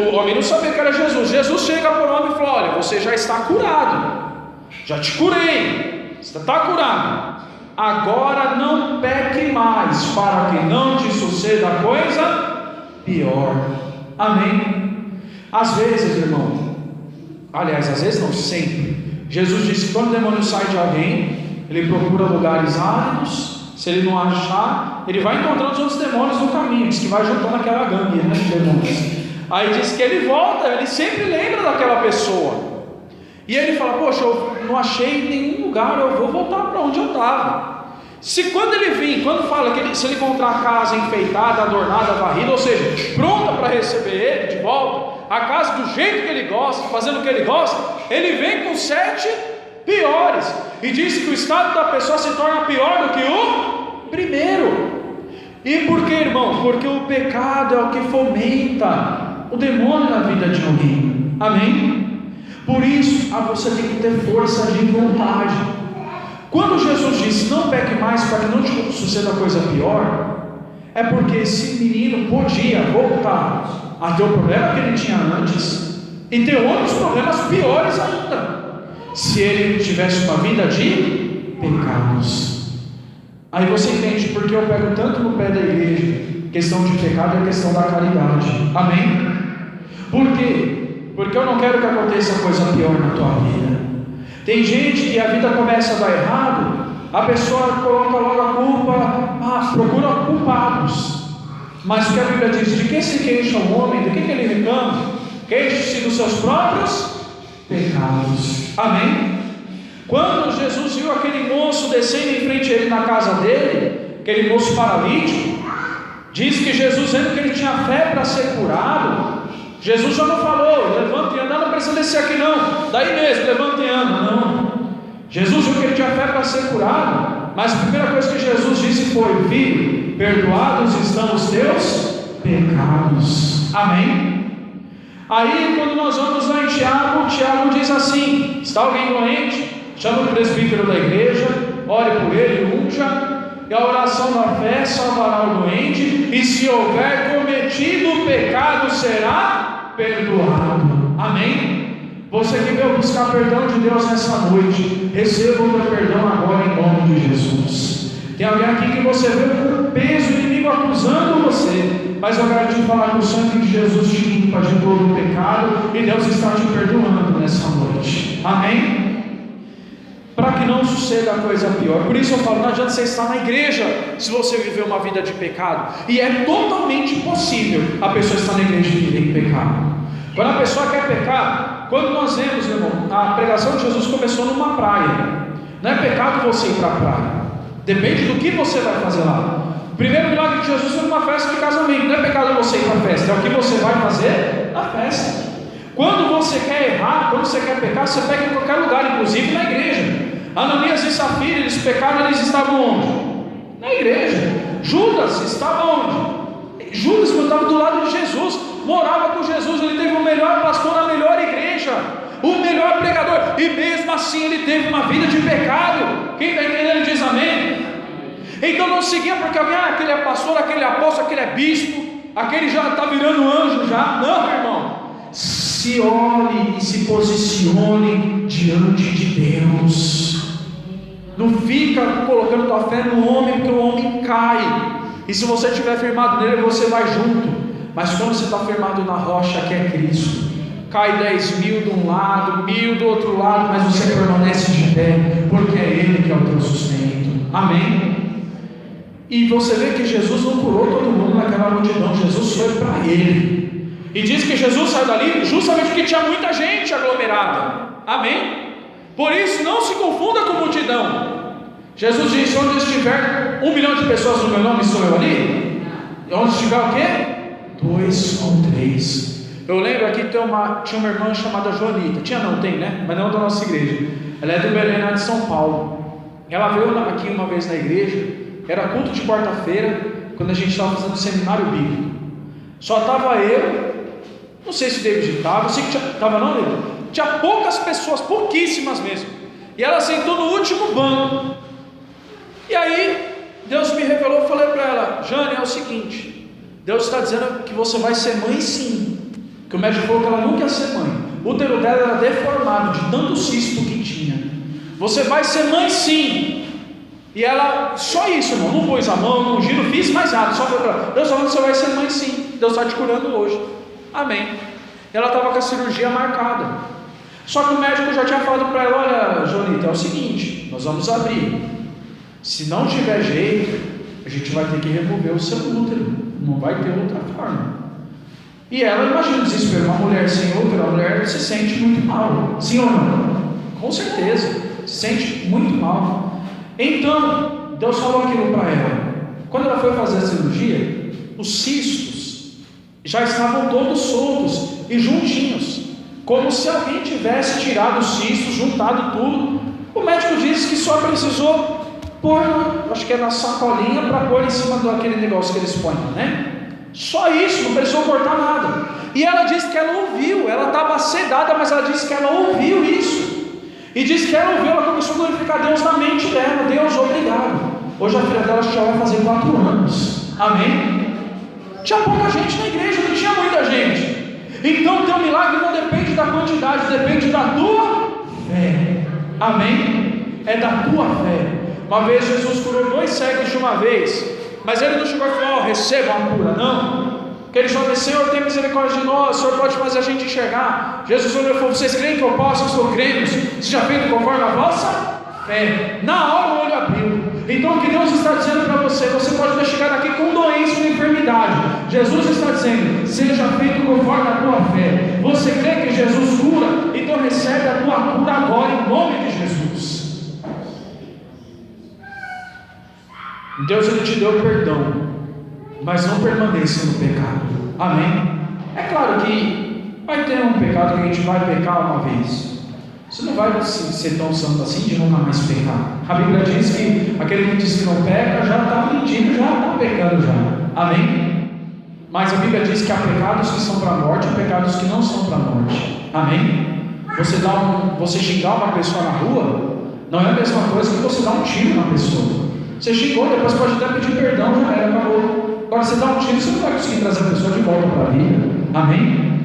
o homem não sabia que era Jesus. Jesus chega para o homem e fala, olha, você já está curado, já te curei, você está curado, agora não peque mais, para que não te suceda coisa pior. Amém? Às vezes, irmão, aliás, às vezes não, sempre, Jesus disse que quando o demônio sai de alguém, ele procura lugares áridos. Se ele não achar, ele vai encontrando os outros demônios no caminho, diz que vai juntando aquela gangue, né, de demônios. Aí diz que ele volta, ele sempre lembra daquela pessoa. E ele fala, poxa, eu não achei nenhum lugar, eu vou voltar para onde eu estava. Se quando ele vir, quando fala que se ele encontrar a casa enfeitada, adornada, varrida, ou seja, pronta para receber ele de volta, a casa do jeito que ele gosta, fazendo o que ele gosta, ele vem com 7 piores. E diz que o estado da pessoa se torna pior do que o primeiro. E por que, irmão? Porque o pecado é o que fomenta o demônio na vida de alguém. Amém? Por isso, você tem que ter força de vontade. Quando Jesus disse, não peque mais para que não te suceda coisa pior, é porque esse menino podia voltar a ter o problema que ele tinha antes e ter outros problemas piores ainda, se ele tivesse uma vida de pecados. Aí você entende porque eu pego tanto no pé da igreja, questão de pecado é a questão da caridade. Amém? Por quê? Porque eu não quero que aconteça coisa pior na tua vida. Tem gente que a vida começa a dar errado, a pessoa coloca logo a culpa, procura culpados. Mas o que a Bíblia diz? De que se queixa o homem? Do que ele reclama? Queixe-se dos seus próprios pecados. Amém? Quando Jesus viu aquele moço descendo em frente a ele na casa dele, aquele moço paralítico, diz que Jesus, vendo que ele tinha fé para ser curado, Jesus já não falou, levanta e anda, não precisa descer aqui não, daí mesmo, levanta e anda, não. Jesus viu que ele tinha fé para ser curado, mas a primeira coisa que Jesus disse foi: filho, perdoados estão os teus pecados. Amém? Aí quando nós vamos lá em Tiago, Tiago diz assim: está alguém doente? Chama o presbítero da igreja, ore por ele, unja, e a oração da fé salvará o doente, e se houver cometido o pecado, será perdoado. Amém? Você que veio buscar perdão de Deus nessa noite, receba o teu perdão agora em nome de Jesus. Tem alguém aqui que você veio com o peso do inimigo acusando você, mas eu quero te falar que o sangue de Jesus te limpa de todo o pecado, e Deus está te perdoando nessa noite. Amém? Para que não suceda a coisa pior. Por isso eu falo, não adianta você estar na igreja se você viver uma vida de pecado. E é totalmente impossível a pessoa estar na igreja e viver em pecado. Quando a pessoa quer pecar, quando nós vemos, irmão, a pregação de Jesus começou numa praia. Não é pecado você ir para a praia, depende do que você vai fazer lá. O primeiro milagre de Jesus foi numa festa de casamento. Não é pecado você ir para a festa, é o que você vai fazer na festa. Quando você quer errar, quando você quer pecar, você peca em qualquer lugar, inclusive na igreja. Ananias e Safira, eles pecaram, eles estavam onde? Na igreja. Judas estava onde? Judas, quando estava do lado de Jesus, morava com Jesus, ele teve o melhor pastor na melhor igreja, o melhor pregador, e mesmo assim ele teve uma vida de pecado. Quem está entendendo diz amém? Então não seguia porque alguém, aquele é pastor, aquele é apóstolo, aquele é bispo, aquele já está virando anjo já. Não, irmão. Se olhe e se posicione diante de Deus. Não fica colocando tua fé no homem, porque o homem cai, e se você estiver firmado nele, você vai junto. Mas quando você está firmado na rocha que é Cristo, cai 10.000 de um lado, 1.000 do outro lado, mas você permanece de pé, porque é Ele que é o teu sustento. Amém? E você vê que Jesus não curou todo mundo naquela multidão, Jesus foi para Ele. E diz que Jesus saiu dali justamente porque tinha muita gente aglomerada. Amém? Por isso não se confunda com multidão. Jesus disse: onde estiver 1 milhão de pessoas no meu nome, sou eu ali. E onde estiver o quê? 2 ou 3. Eu lembro aqui tinha uma irmã chamada Joanita. Tem, né? Mas não da nossa igreja. Ela é do Belém, lá de São Paulo. Ela veio aqui uma vez na igreja. Era culto de quarta-feira, quando a gente estava fazendo seminário bíblico. Só estava eu, não sei se o David estava, eu sei que estava não, David? Tinha poucas pessoas, pouquíssimas mesmo. E ela sentou no último banco. E aí Deus me revelou, eu falei para ela: Jane, é o seguinte, Deus está dizendo que você vai ser mãe sim. Que o médico falou que ela nunca ia ser mãe. O útero dela era deformado de tanto cisto que tinha. Você vai ser mãe sim. E ela, só isso, irmão, não pôs a mão, não giro, fiz mais nada, só falou para ela: Deus falando que você vai ser mãe sim. Deus está te curando hoje. Amém. Ela estava com a cirurgia marcada. Só que o médico já tinha falado para ela: olha, Jonita, é o seguinte, nós vamos abrir. Se não tiver jeito, a gente vai ter que remover o seu útero. Não vai ter outra forma. E ela, imagina o desespero, uma mulher sem útero, a mulher se sente muito mal. Sim ou não? Com certeza, se sente muito mal. Então, Deus falou aquilo para ela. Quando ela foi fazer a cirurgia, os cistos já estavam todos soltos e juntinhos, como se alguém tivesse tirado os cistos, juntado tudo O médico disse que só precisou pôr, acho que é na sacolinha, para pôr em cima daquele negócio que eles põem, né? Só isso, não precisou cortar nada. E ela disse que ela ouviu, ela estava sedada, mas ela disse que ela ouviu isso. E disse que ela ouviu, ela começou a glorificar Deus na mente dela. Deus, obrigado. Hoje a filha dela já vai fazer 4 anos. Amém? Tinha pouca gente na igreja, não tinha muita gente. Então teu milagre não depende da quantidade, depende da tua fé. Amém? É da tua fé. Uma vez Jesus curou 2 cegos de uma vez, mas ele não chegou e falou: receba a cura, não. Porque ele falou: Senhor, tem misericórdia de nós, o Senhor pode fazer a gente enxergar. Jesus olhou e falou: vocês creem que eu posso? Eu estou crendo, seja feito conforme a vossa fé. Na hora o olho abriu. Então o que Deus está dizendo para você, você pode ter chegado aqui com doença ou enfermidade. Jesus está dizendo: seja feito conforme a tua fé. Você crê que Jesus cura? Então recebe a tua cura agora, em nome de Jesus. Deus, ele te deu perdão, mas não permaneça no pecado. Amém? É claro que vai ter um pecado que a gente vai pecar uma vez. Você não vai ser tão santo assim de nunca mais pecar. A Bíblia diz que aquele que diz que não peca já está mentindo, já está pecando já. Amém? Mas a Bíblia diz que há pecados que são para a morte e pecados que não são para a morte. Amém? Você xingar uma pessoa na rua não é a mesma coisa que você dar um tiro na pessoa. Você xingou, depois pode até pedir perdão, já era, acabou. Agora você dá um tiro, você não vai conseguir trazer a pessoa de volta para a vida. Amém?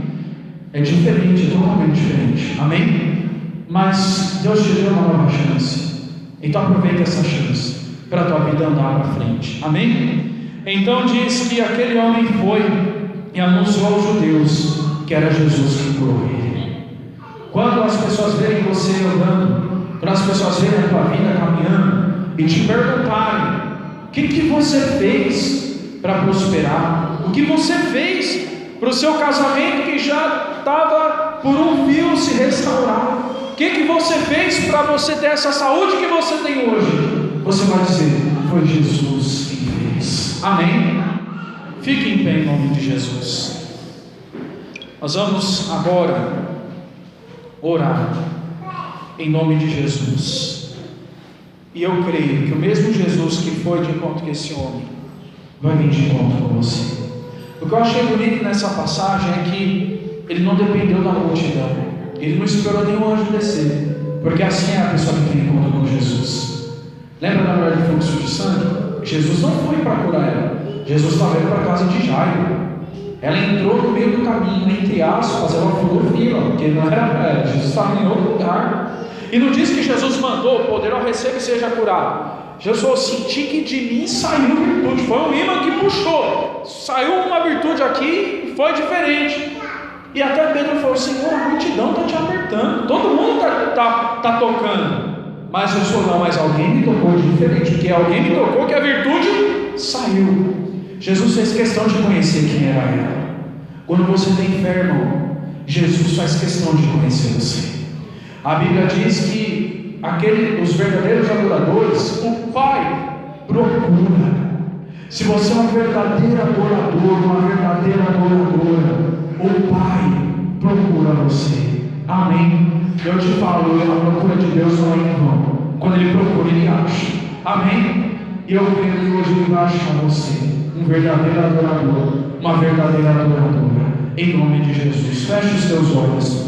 É diferente, é totalmente diferente. Amém? Mas Deus te deu uma nova chance. Então aproveita essa chance para a tua vida andar para frente. Amém? Então diz que aquele homem foi e anunciou aos judeus que era Jesus que curou ele. Quando as pessoas verem você andando, quando as pessoas verem a tua vida caminhando e te perguntarem: o que você fez para prosperar? O que você fez para o seu casamento que já estava por um fio se restaurar? O que você fez para você ter essa saúde que você tem hoje? Você vai dizer: foi Jesus quem fez. Amém? Fique em pé em nome de Jesus. Nós vamos agora orar em nome de Jesus. E eu creio que o mesmo Jesus que foi de encontro com esse homem vai vir de encontro com você. O que eu achei bonito nessa passagem é que ele não dependeu da multidão, ele não esperou nenhum anjo descer, porque assim é a pessoa que tem encontro com Jesus. Lembra da mulher do fluxo de sangue? Jesus não foi para curar ela, Jesus estava indo para a casa de Jairo. Ela entrou no meio do caminho, entre aspas, ela furou fila, porque não era para ela, Jesus estava em outro lugar. E não diz que Jesus mandou: poderão receber e seja curado. Jesus falou: senti que de mim saiu virtude. Foi um imã que puxou, saiu uma virtude aqui e foi diferente. E até Pedro falou: Senhor, a multidão está te apertando, todo mundo está tocando. Mas Jesus falou: não, mas alguém me tocou de diferente, porque alguém me tocou que a virtude saiu. Jesus fez questão de conhecer quem era ela. Quando você tem fé, irmão, Jesus faz questão de conhecer você. A Bíblia diz que os verdadeiros adoradores, o Pai procura. Se você é um verdadeiro adorador, uma verdadeira adoradora, o Pai procura você. Amém? Eu te falo, a procura de Deus não é em vão. Quando Ele procura, Ele acha. Amém? E eu creio que hoje Ele vai achar você um verdadeiro adorador, uma verdadeira adoradora. Em nome de Jesus, feche os teus olhos.